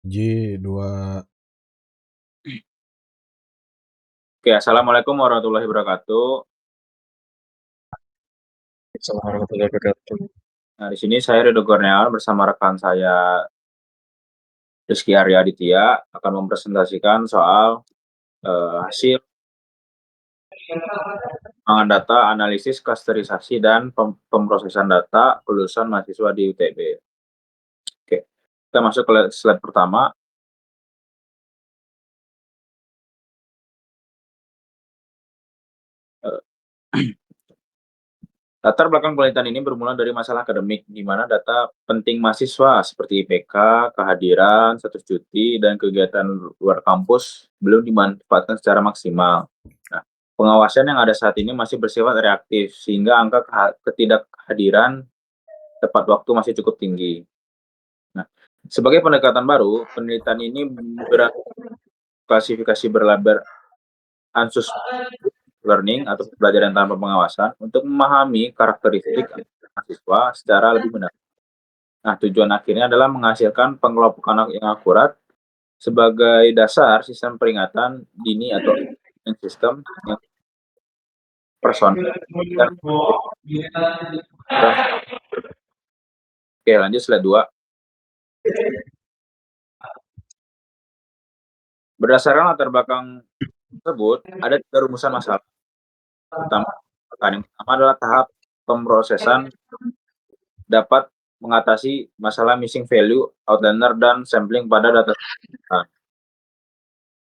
J2. Oke, assalamualaikum warahmatullahi wabarakatuh. Assalamualaikum warahmatullahi wabarakatuh. Nah, di sini saya Ridho Kurniawan bersama rekan saya Rizky Aryaditya akan mempresentasikan soal hasil pengembangan data, analisis, klasterisasi, dan pemrosesan data lulusan mahasiswa di UTB. Oke, kita masuk ke slide pertama. Eh, Latar belakang penelitian ini bermula dari masalah akademik, di mana data penting mahasiswa seperti IPK, kehadiran, status cuti, dan kegiatan luar kampus belum dimanfaatkan secara maksimal. Nah, pengawasan yang ada saat ini masih bersifat reaktif, sehingga angka ketidakhadiran tepat waktu masih cukup tinggi. Nah, sebagai pendekatan baru, penelitian ini berklasifikasi berlabel Ansus learning atau pembelajaran tanpa pengawasan untuk memahami karakteristik mahasiswa secara lebih benar. Nah, tujuan akhirnya adalah menghasilkan pengelompokan yang akurat sebagai dasar sistem peringatan dini atau sistem yang personal. Oke, lanjut slide 2. Berdasarkan latar belakang tersebut, ada 3 rumusan masalah. Yang pertama adalah tahap pemrosesan dapat mengatasi masalah missing value, outlier, dan sampling pada data.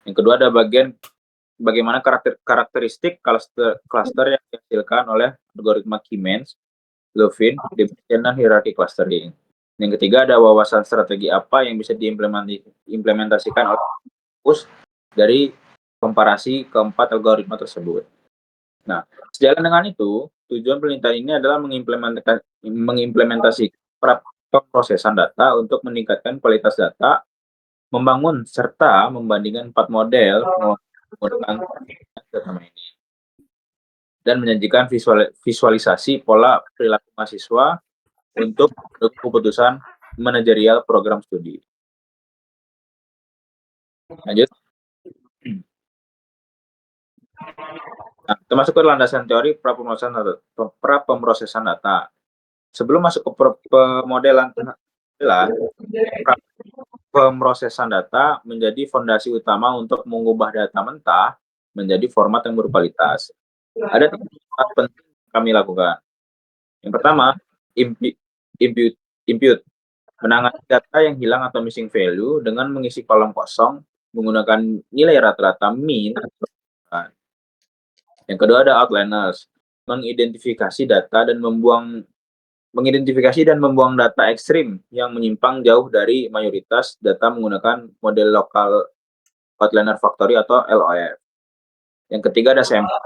Yang kedua ada bagaimana karakteristik cluster yang dihasilkan oleh algoritma K-means, Levin, dimension, dan hierarchy clustering. Yang ketiga ada wawasan strategi apa yang bisa diimplementasikan oleh kampus dari komparasi keempat algoritma tersebut. Nah, sejalan dengan itu, tujuan penelitian ini adalah mengimplementasi pemrosesan data untuk meningkatkan kualitas data, membangun serta membandingkan 4 model menggunakan data ini, dan menyajikan visualisasi pola perilaku mahasiswa untuk keputusan manajerial program studi. Lanjut. Nah, kita masuk ke landasan teori pemrosesan data. Sebelum masuk ke pemodelan pemrosesan data menjadi fondasi utama untuk mengubah data mentah menjadi format yang berkualitas. Ada 3 hal penting yang kami lakukan. Yang pertama, impute, menangani data yang hilang atau missing value dengan mengisi kolom kosong menggunakan nilai rata-rata min. Yang kedua ada outliners, mengidentifikasi dan membuang data ekstrim yang menyimpang jauh dari mayoritas data menggunakan model local outliner factory atau LOF. Yang ketiga ada sampel,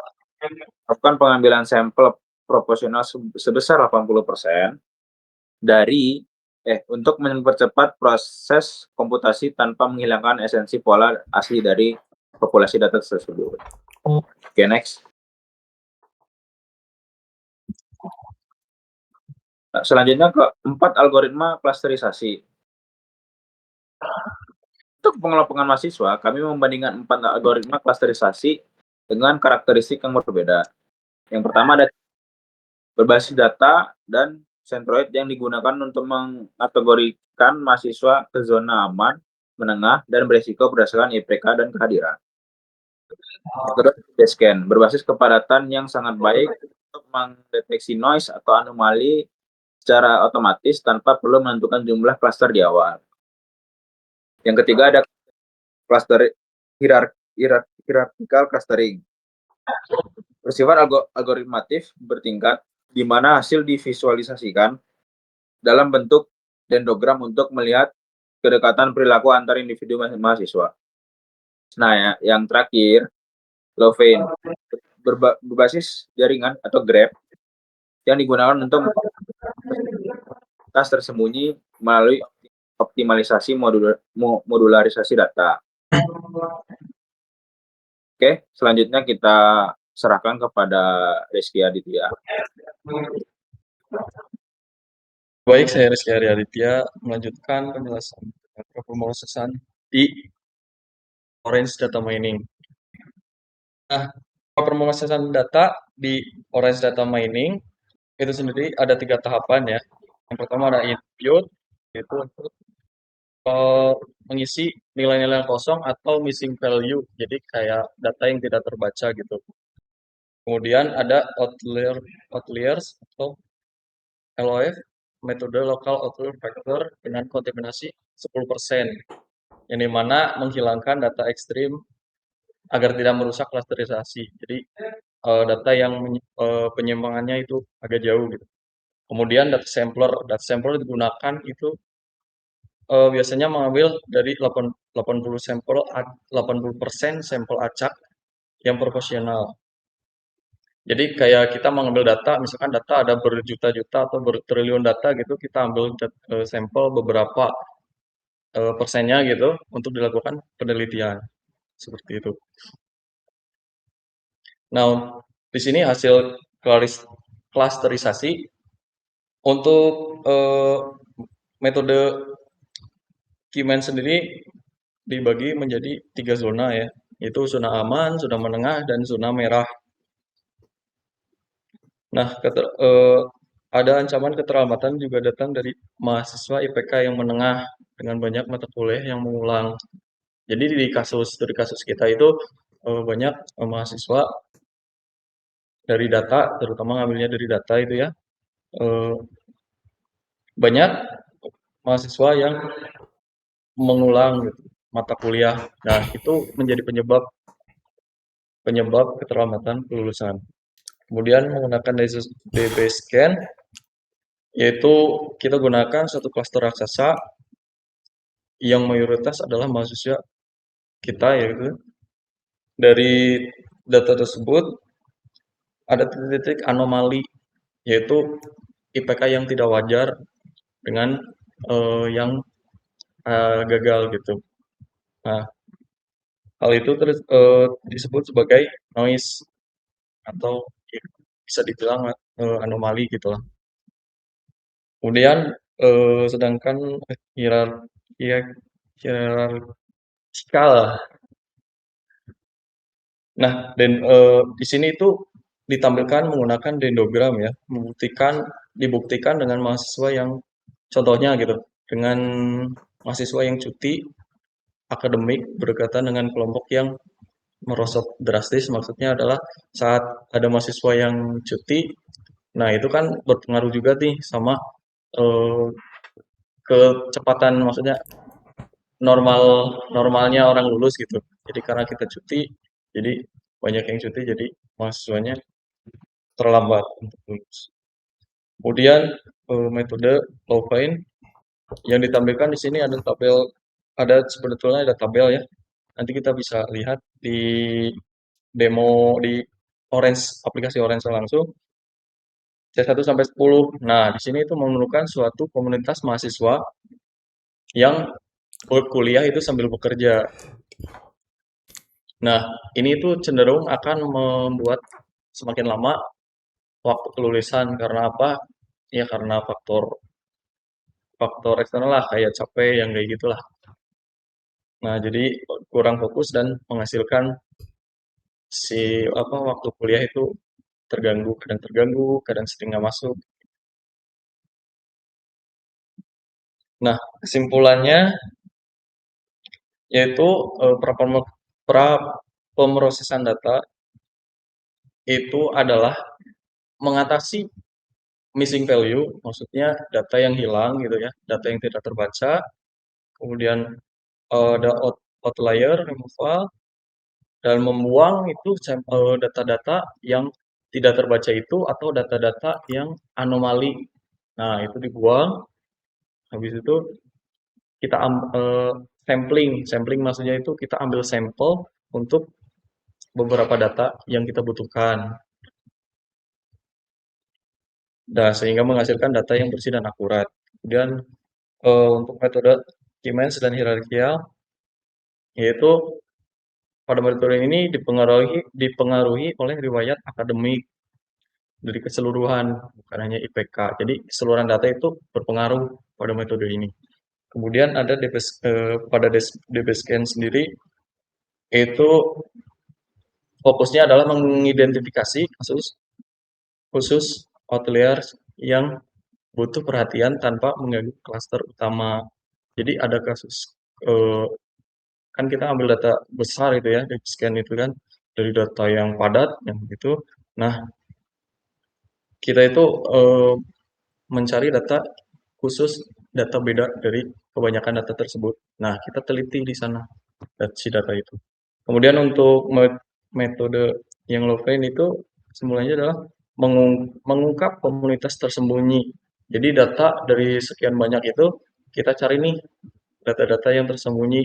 lakukan pengambilan sampel proporsional sebesar 80% untuk mempercepat proses komputasi tanpa menghilangkan esensi pola asli dari populasi data tersebut. Oke, next. Nah, selanjutnya keempat, algoritma klasterisasi. Untuk pengelompokan mahasiswa, kami membandingkan 4 algoritma klasterisasi dengan karakteristik yang berbeda. Yang pertama ada berbasis data dan centroid yang digunakan untuk mengkategorikan mahasiswa ke zona aman, menengah, dan berisiko berdasarkan IPK dan kehadiran. Kedua, Bayesian, berbasis kepadatan yang sangat baik untuk mendeteksi noise atau anomali secara otomatis tanpa perlu menentukan jumlah klaster di awal. Yang ketiga ada cluster hierarchical clustering, bersifat algoritmatif bertingkat, di mana hasil divisualisasikan dalam bentuk dendrogram untuk melihat kedekatan perilaku antar individu mahasiswa. Nah, ya, yang terakhir, Levin, berbasis jaringan atau graph yang digunakan untuk tas tersembunyi melalui optimalisasi modularisasi data. Oke, selanjutnya kita serahkan kepada Rizky Aditya. Baik, saya Rizky Aryaditya melanjutkan penjelasan Pemrosesan di Orange Data Mining. Nah, pemrosesan data di Orange Data Mining itu sendiri ada 3 tahapan ya. Yang pertama ada input, yaitu untuk mengisi nilai-nilai yang kosong atau missing value, jadi kayak data yang tidak terbaca gitu. Kemudian ada outliers atau LOF, metode local outlier factor dengan kontaminasi 10%, yang dimana menghilangkan data ekstrim agar tidak merusak klasterisasi. Jadi data yang penyimpangannya itu agak jauh gitu. Kemudian data sampler digunakan itu biasanya mengambil dari 80% sampel acak yang proporsional. Jadi kayak kita mengambil data, misalkan data ada berjuta-juta atau bertriliun data gitu, kita ambil sampel beberapa persennya gitu untuk dilakukan penelitian seperti itu. Nah, di sini hasil klasterisasi untuk metode Kimen sendiri dibagi menjadi 3 zona ya, yaitu zona aman, zona menengah, dan zona merah. Nah, ada ancaman keterlambatan juga datang dari mahasiswa IPK yang menengah dengan banyak mata kuliah yang mengulang. Jadi dari kasus kita itu banyak mahasiswa dari data, terutama ngambilnya dari data itu ya, eh, banyak mahasiswa yang mengulang gitu, mata kuliah. Nah, itu menjadi penyebab penyebab keterlambatan kelulusan. Kemudian menggunakan DB scan, yaitu kita gunakan satu klaster raksasa yang mayoritas adalah mahasiswa kita, yaitu dari data tersebut ada titik-titik anomali, yaitu IPK yang tidak wajar dengan yang gagal gitu. Nah, hal itu disebut sebagai noise atau ya, bisa dibilang anomali gitu lah. Kemudian sedangkan hierarkikal. Nah, dan di sini itu ditampilkan menggunakan dendrogram ya, dibuktikan dengan mahasiswa yang contohnya gitu, dengan mahasiswa yang cuti akademik berdekatan dengan kelompok yang merosot drastis. Maksudnya adalah saat ada mahasiswa yang cuti, nah itu kan berpengaruh juga nih sama eh, kecepatan, maksudnya normalnya orang lulus gitu. Jadi karena kita cuti, jadi banyak yang cuti, jadi mahasiswanya terlambat untuk lulus. Kemudian metode Levine yang ditampilkan di sini ada tabel, sebetulnya ada tabel ya. Nanti kita bisa lihat di demo di aplikasi Orange langsung. C1 sampai 10. Nah, di sini itu memerlukan suatu komunitas mahasiswa yang berkuliah itu sambil bekerja. Nah, ini tuh cenderung akan membuat semakin lama waktu kelulusan karena apa? Ya karena faktor faktor eksternal lah kayak capek yang kayak gitulah. Nah, jadi kurang fokus dan menghasilkan si waktu kuliah itu terganggu, kadang sering nggak masuk. Nah, kesimpulannya yaitu pra pemrosesan data itu adalah mengatasi missing value, maksudnya data yang hilang gitu ya, data yang tidak terbaca, kemudian ada outlier removal, dan membuang itu data-data yang tidak terbaca itu atau data-data yang anomali. Nah, itu dibuang, habis itu kita sampling maksudnya itu kita ambil sampel untuk beberapa data yang kita butuhkan. Nah, sehingga menghasilkan data yang bersih dan akurat. Kemudian untuk metode Kimens dan hierarkial, yaitu pada metode ini dipengaruhi oleh riwayat akademik dari keseluruhan, bukan hanya IPK. Jadi keseluruhan data itu berpengaruh pada metode ini. Kemudian ada pada DB-Scan sendiri itu fokusnya adalah mengidentifikasi kasus khusus outliers yang butuh perhatian tanpa mengganggu klaster utama. Jadi ada kasus eh, kan kita ambil data besar itu ya, di scan itu kan dari data yang padat yang itu. Nah, kita itu mencari data khusus data beda dari kebanyakan data tersebut. Nah, kita teliti di sana si data itu. Kemudian untuk metode yang low find itu semulanya adalah mengungkap komunitas tersembunyi. Jadi data dari sekian banyak itu kita cari nih data-data yang tersembunyi.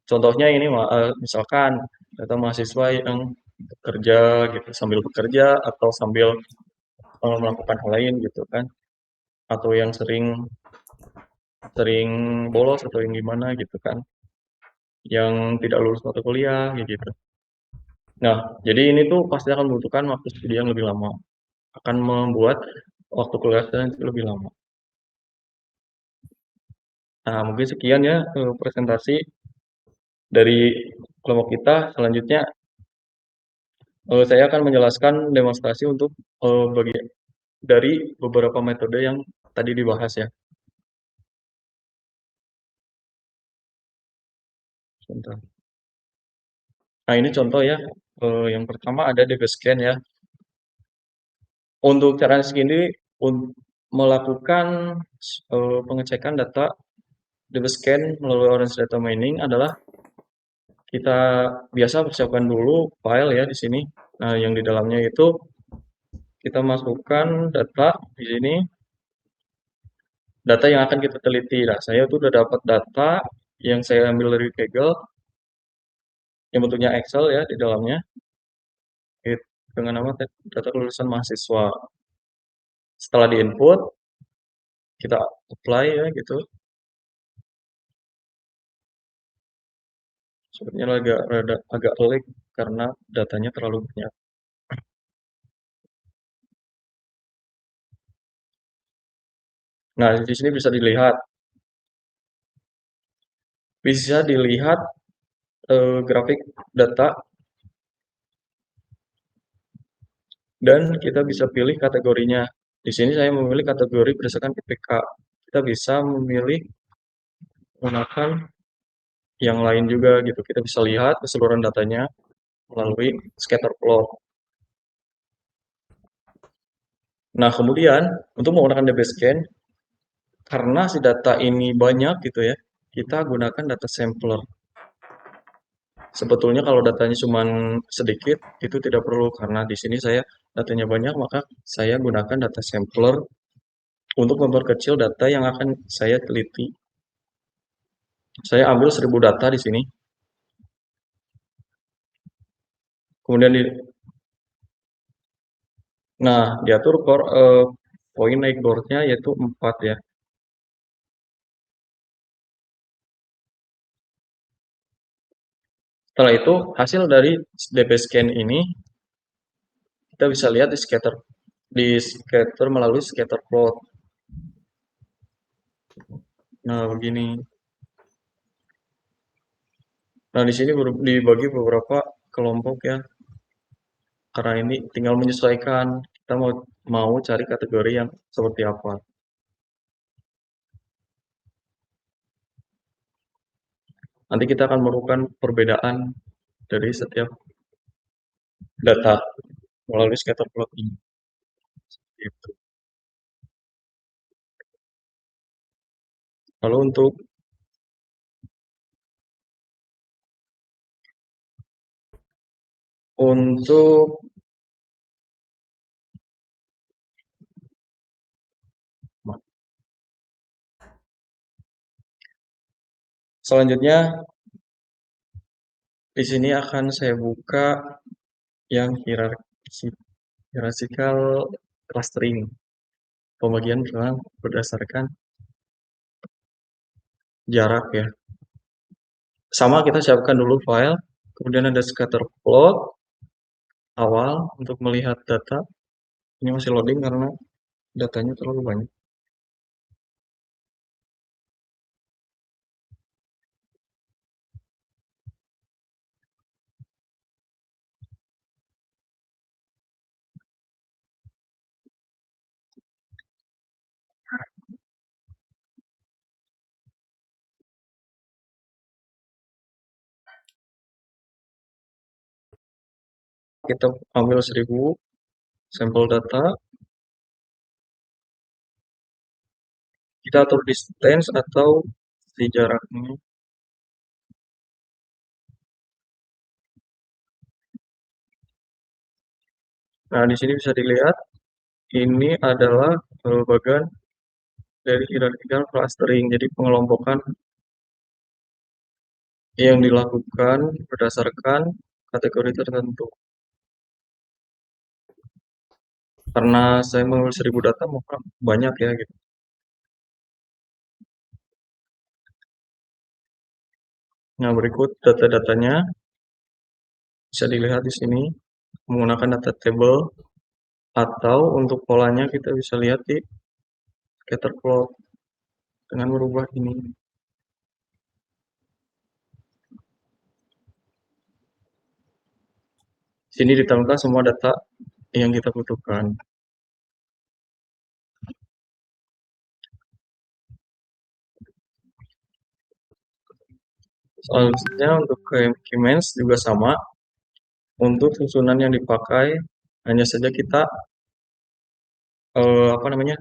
Contohnya ini misalkan data mahasiswa yang bekerja gitu, sambil bekerja atau sambil melakukan hal lain gitu kan, atau yang sering sering bolos atau yang gimana gitu kan, yang tidak lulus mata kuliah kayak gitu. Nah, jadi ini tuh pasti akan membutuhkan waktu studi yang lebih lama, akan membuat waktu kuliah kalian itu lebih lama. Nah, mungkin sekian ya presentasi dari kelompok kita. Selanjutnya saya akan menjelaskan demonstrasi untuk bagi dari beberapa metode yang tadi dibahas ya. Sebentar. Nah, ini contoh ya. Yang pertama ada DB-Scan ya. Untuk caranya sendiri melakukan pengecekan data DB-Scan melalui Orange Data Mining adalah kita biasa persiapkan dulu file ya di sini. Nah, yang di dalamnya itu kita masukkan data di sini, data yang akan kita teliti. Nah, saya tuh udah dapat data yang saya ambil dari Kaggle yang bentuknya Excel ya di dalamnya dengan nama data kelulusan mahasiswa. Setelah di-input, kita apply ya gitu. Sepertinya agak lag karena datanya terlalu banyak. Nah, di sini bisa dilihat grafik data dan kita bisa pilih kategorinya. Di sini saya memilih kategori berdasarkan IPK. Kita bisa memilih menggunakan yang lain juga gitu. Kita bisa lihat keseluruhan datanya melalui scatter plot. Nah, kemudian untuk menggunakan DB-Scan, karena si data ini banyak gitu ya, kita gunakan data sampler. Sebetulnya kalau datanya cuma sedikit, itu tidak perlu karena di sini saya datanya banyak, maka saya gunakan data sampler untuk memperkecil data yang akan saya teliti. Saya ambil 1000 data di sini. Kemudian diatur poin naik boardnya yaitu 4 ya. Setelah itu hasil dari DB-Scan ini kita bisa lihat di scatter melalui scatter plot. Nah, begini. Nah, di sini dibagi beberapa kelompok ya. Karena ini tinggal menyesuaikan kita mau cari kategori yang seperti apa. Nanti kita akan menemukan perbedaan dari setiap data melalui scatter plot ini. Gitu. Lalu untuk selanjutnya di sini akan saya buka yang hierarchical clustering, pembagian berdasarkan jarak ya. Sama kita siapkan dulu file, kemudian ada scatter plot awal untuk melihat data. Ini masih loading karena datanya terlalu banyak. kita ambil 1000 sampel data, kita atur distance atau si jaraknya. Nah, di sini bisa dilihat ini adalah bagian dari hierarchical clustering. Jadi pengelompokan yang dilakukan berdasarkan kategori tertentu. Karena saya mengambil 1000 data, maka banyak ya gitu. Nah, berikut data-datanya bisa dilihat di sini menggunakan data table atau untuk polanya kita bisa lihat di scatter plot dengan merubah ini. Sini ditampilkan semua data yang kita butuhkan. Selanjutnya untuk Keymenes juga sama. Untuk susunan yang dipakai hanya saja kita apa namanya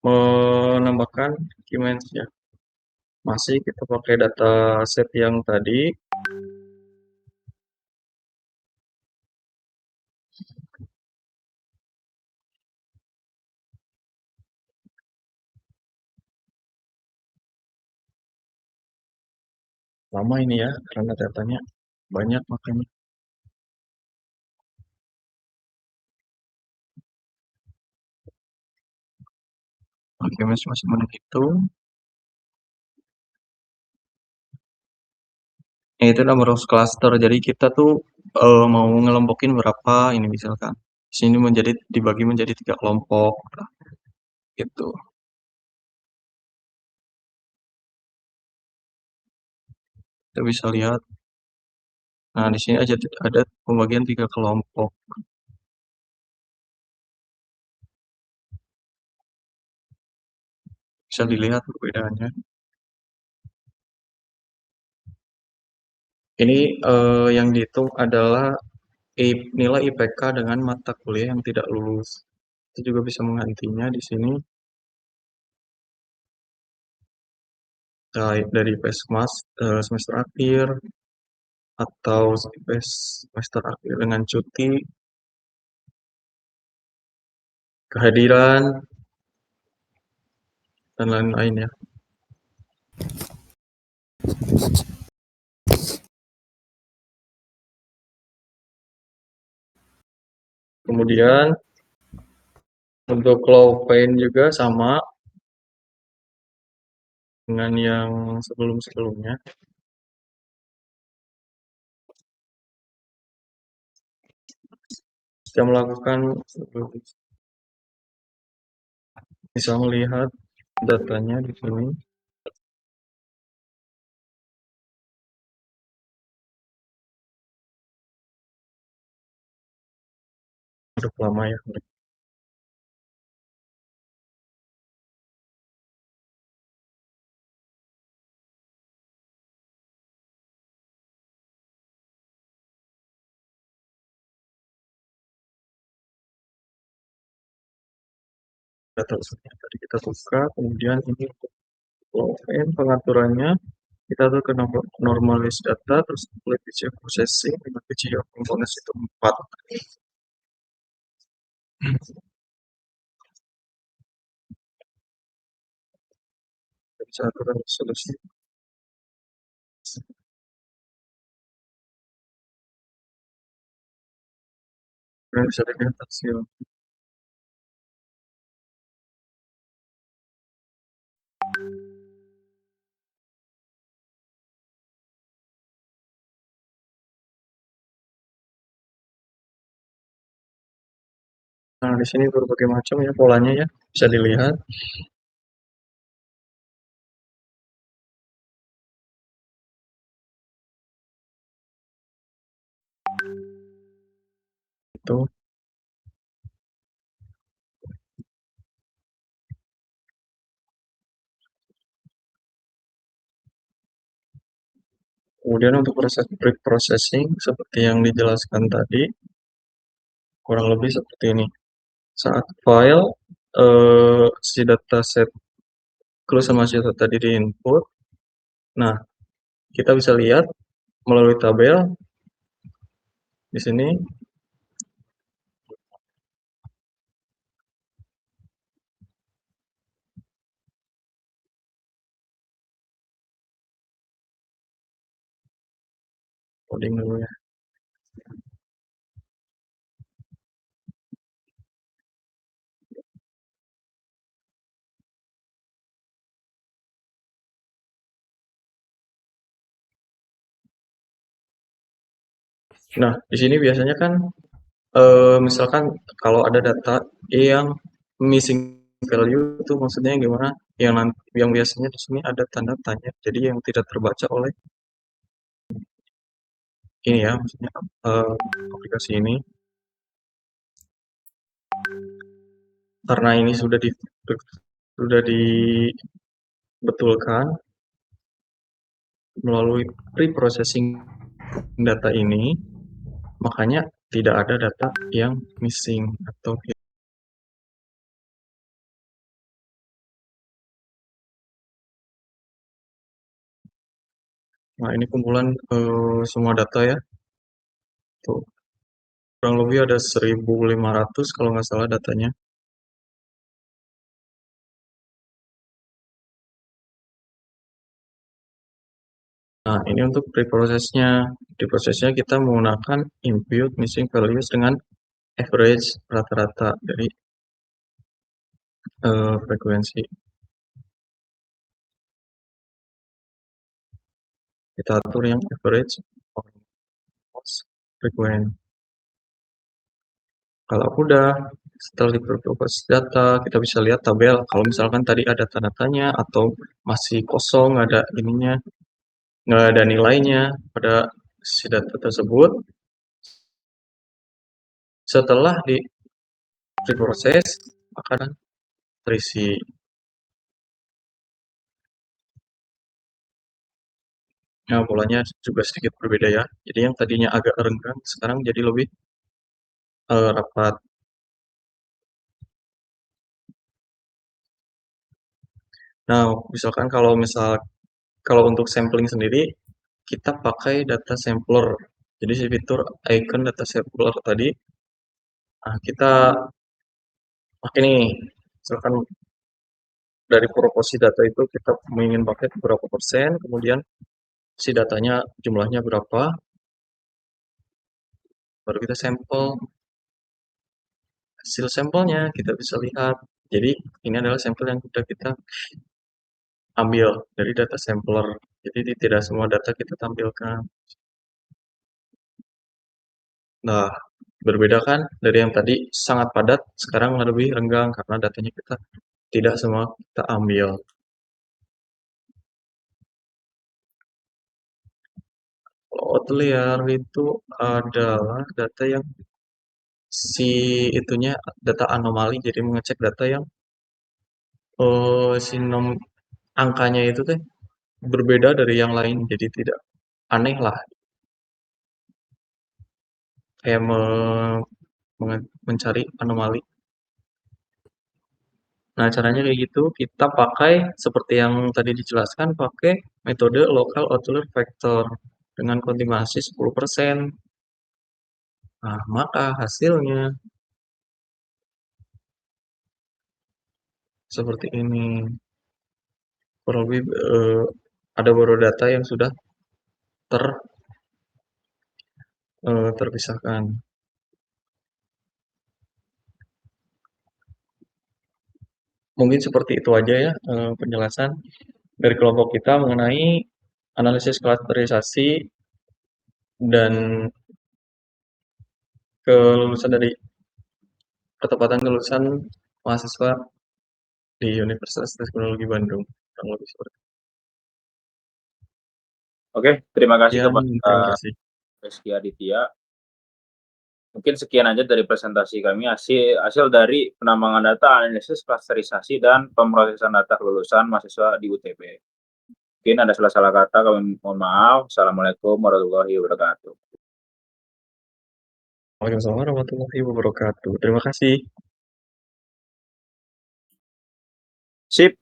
menambahkan Keymenes ya. Masih kita pakai data set yang tadi. Lama ini ya karena datanya banyak makanya. Oke, masih menghitung. Itu number of cluster. Jadi kita tuh mau ngelompokin berapa ini misalkan. Sini dibagi menjadi 3 kelompok gitu. Kita bisa lihat. Nah, di sini aja ada pembagian 3 kelompok. Bisa dilihat perbedaannya. Ini yang dihitung adalah nilai IPK dengan mata kuliah yang tidak lulus. Kita juga bisa menggantinya di sini. Dari PESMAS semester akhir atau semester akhir dengan cuti, kehadiran, dan lain-lain ya. Kemudian untuk low pain juga sama dengan yang sebelum-sebelumnya. Kita melakukan bisa melihat datanya di sini. Udah lama ya. Data yang tadi kita buka, kemudian ini untuk low pain pengaturannya. Kita tuh ke normalize data, terus apply PCF processing dengan PCF components itu 4. Bisa aturan solusi. Dan bisa dilihat hasil. Nah, di sini berbagai macam ya polanya ya, bisa dilihat. Itu Kemudian untuk proses pre-processing seperti yang dijelaskan tadi, kurang lebih seperti ini. Saat file si dataset clue sama si data tadi di input, nah kita bisa lihat melalui tabel di sini. Coding dulu ya. Nah, di sini biasanya kan misalkan kalau ada data yang missing value itu maksudnya gimana? Yang biasanya di sini ada tanda tanya. Jadi yang tidak terbaca oleh ini ya, maksudnya aplikasi ini. Karena ini sudah dibetulkan melalui pre-processing data ini, makanya tidak ada data yang missing atau nah ini kumpulan semua data ya. Tuh, kurang lebih ada 1.500 kalau nggak salah datanya. Nah, ini untuk preprosesnya. Di prosesnya kita menggunakan impute missing values dengan average rata-rata dari frekuensi. Kita atur yang average frekuensi. Kalau udah, setelah diproses data, kita bisa lihat tabel. Kalau misalkan tadi ada tanda tanya atau masih kosong, ada ininya, nggak ada nilainya pada si data tersebut, setelah diproses akan terisi. Nah, polanya juga sedikit berbeda ya. Jadi yang tadinya agak renggang, sekarang jadi lebih rapat. Nah, misalkan kalau untuk sampling sendiri, kita pakai data sampler. Jadi si fitur icon data sampler tadi, nah kita pakai nih, misalkan dari proposi data itu kita ingin pakai berapa persen, kemudian si datanya jumlahnya berapa, baru kita sampel. Hasil sampelnya kita bisa lihat. Jadi ini adalah sampel yang sudah kita ambil dari data sampler. Jadi tidak semua data kita tampilkan. Nah, berbeda kan dari yang tadi sangat padat, sekarang lebih renggang karena datanya kita tidak semua kita ambil. Kalau outlier itu adalah data yang si itunya data anomali, jadi mengecek data yang si angkanya itu teh berbeda dari yang lain, jadi tidak aneh lah, kayak mencari anomali. Nah, caranya kayak gitu, kita pakai seperti yang tadi dijelaskan, pakai metode local outlier factor dengan konfirmasi 10%. Nah, maka hasilnya seperti ini. Kurang lebih ada beberapa data yang sudah terpisahkan. Mungkin seperti itu aja ya penjelasan dari kelompok kita mengenai analisis klasterisasi dan kelulusan dari ketepatan kelulusan mahasiswa di Universitas Teknologi Bandung. Kurang lebih seperti itu. Oke, terima kasih Sekian, terima kepada kasih. Reski Aditya. Mungkin sekian aja dari presentasi kami hasil dari penambangan data, analisis, klasterisasi, dan pemrosesan data kelulusan mahasiswa di UTB. Mungkin ada salah-salah kata, kami mohon maaf. Assalamualaikum warahmatullahi wabarakatuh. Waalaikumsalam warahmatullahi wabarakatuh. Terima kasih. Sip.